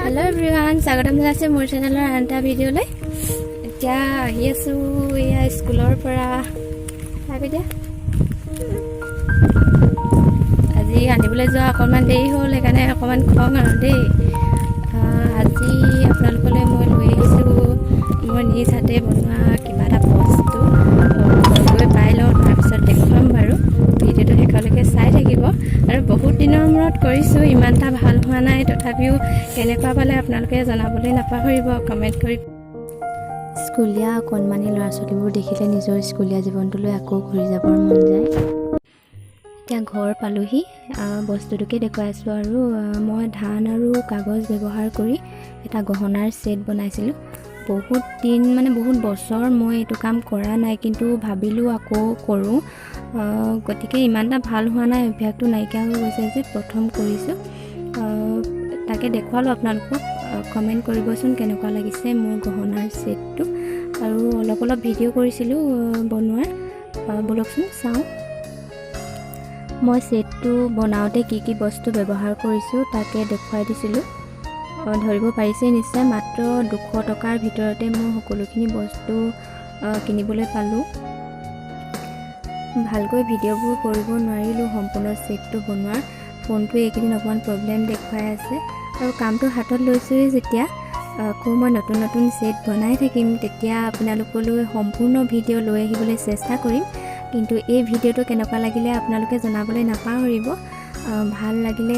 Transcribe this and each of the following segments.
Hello everyone, স্বাগতম জনাইছো মোৰ চেনেলৰ আন এটা ভিডিঅ'লৈ। এতিয়া আহি আছো এয়া স্কুলৰ পৰা। আজি আনিবলৈ যোৱা অকণমান দেৰি হ'ল, সেইকাৰণে অকণমান খং আৰু দেই। আজি আপোনালোকলৈ মই লৈ আহিছোঁ মোৰ নিজ হাতে বনোৱা কিবা এটা বস্তু। গৈ পাই লওঁ, তাৰপিছত দেখুৱাম বাৰু। ভিডিঅ'টো শেষলৈকে চাই থাকিব। আৰু বহুত দিনৰ মূৰত কৰিছোঁ, ইমান এটা ভাল হোৱা নাই, তথাপিও কেনেকুৱা পালে আপোনালোকে জনাবলৈ নাপাহৰিব, কমেণ্ট কৰি। স্কুলীয়া কণমানি ল'ৰা ছোৱালীবোৰ দেখিলে নিজৰ স্কুলীয়া জীৱনটোলৈ আকৌ ঘূৰি যাবৰ মন যায়। এতিয়া ঘৰ পালোহি, বস্তুটোকে দেখুৱাইছোঁ। আৰু মই ধান আৰু কাগজ ব্যৱহাৰ কৰি এটা গহনাৰ ছেট বনাইছিলোঁ। বহুত দিন বহুত বছৰ মই এইটো কাম কৰা নাই, কিন্তু ভাবিলোঁ আকৌ কৰোঁ। গতিকে ইমান এটা ভাল হোৱা নাই, অভ্যাসটো নাইকিয়া হৈ গৈছে যে প্ৰথম কৰিছোঁ। তাকে দেখুৱালোঁ আপোনালোকক। কমেণ্ট কৰিবচোন কেনেকুৱা লাগিছে মোৰ গহনাৰ ছেটটো। আৰু অলপ ভিডিঅ' কৰিছিলোঁ বনোৱাৰ, ব'লকচোন চাওঁ। মই ছেটটো বনাওঁতে কি কি বস্তু ব্যৱহাৰ কৰিছোঁ তাকে দেখুৱাই দিছিলোঁ। ধৰিব পাৰিছে নিশ্চয়, মাত্ৰ 200 টকাৰ ভিতৰতে মই সকলোখিনি বস্তু কিনিবলৈ পালোঁ। ভালকৈ ভিডিঅ'বোৰ কৰিব নোৱাৰিলোঁ সম্পূৰ্ণ ছেটটো বনোৱাৰ। ফোনটোৱে এইকেইদিন অকণমান প্ৰব্লেম দেখুৱাই আছে। আৰু কামটো হাতত লৈছোঁৱেই যেতিয়া, আকৌ মই নতুন ছেট বনাই থাকিম, তেতিয়া আপোনালোকলৈ সম্পূৰ্ণ ভিডিঅ' লৈ আহিবলৈ চেষ্টা কৰিম। কিন্তু এই ভিডিঅ'টো কেনেকুৱা লাগিলে আপোনালোকে জনাবলৈ নাপাহৰিব। ভাল লাগিলে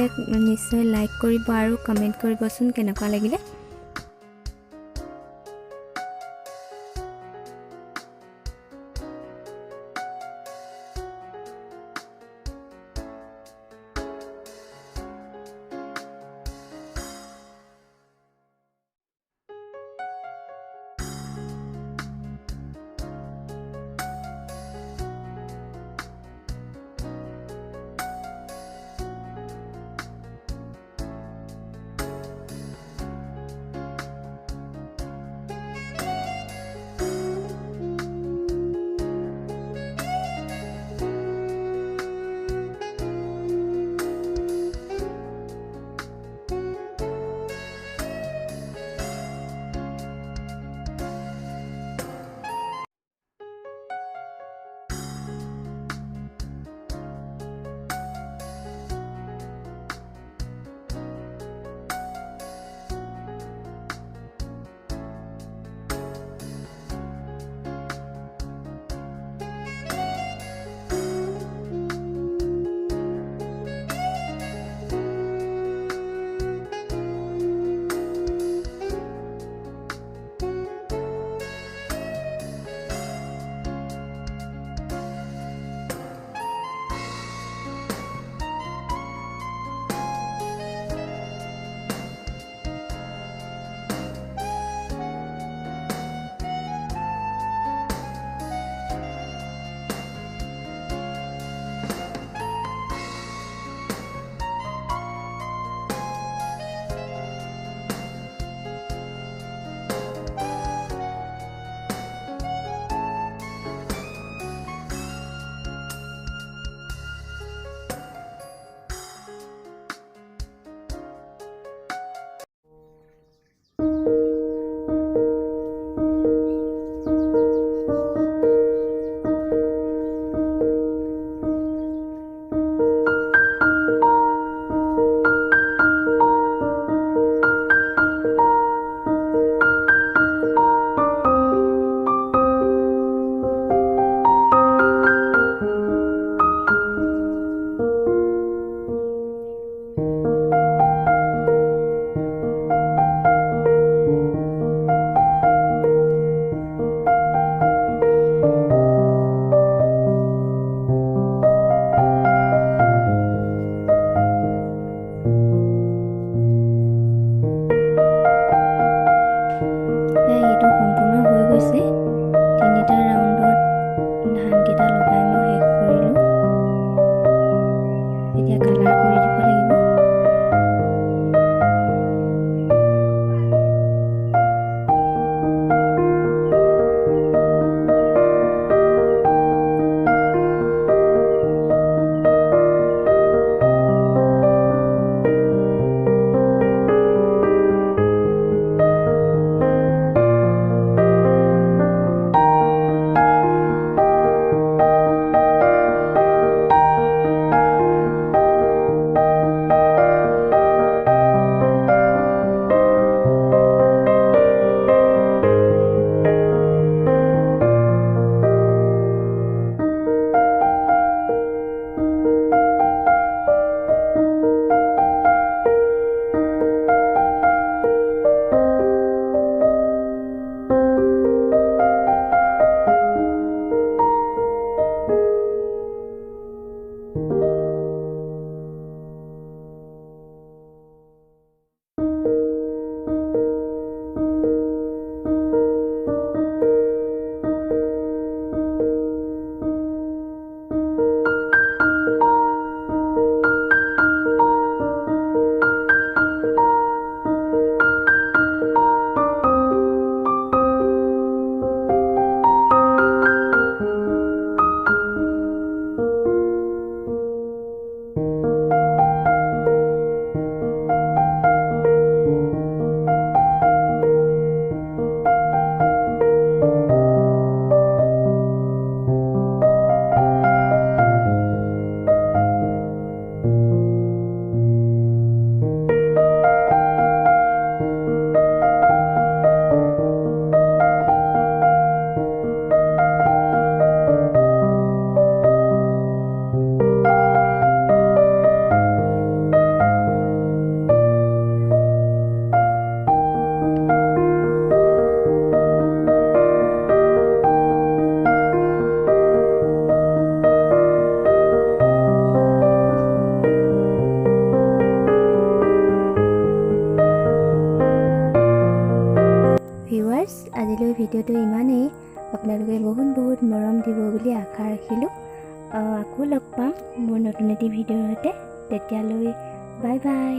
নিশ্চয় লাইক কৰিব আৰু কমেণ্ট কৰিবচোন কেনেকুৱা লাগিলে। আজিলৈ ভিডিঅ'টো ইমানেই। আপোনালোকে বহুত মৰম দিব বুলি আশা ৰাখিলোঁ। আকৌ লগ পাম মোৰ নতুন এটি ভিডিঅ'ৰ সৈতে। তেতিয়ালৈ বাই বাই।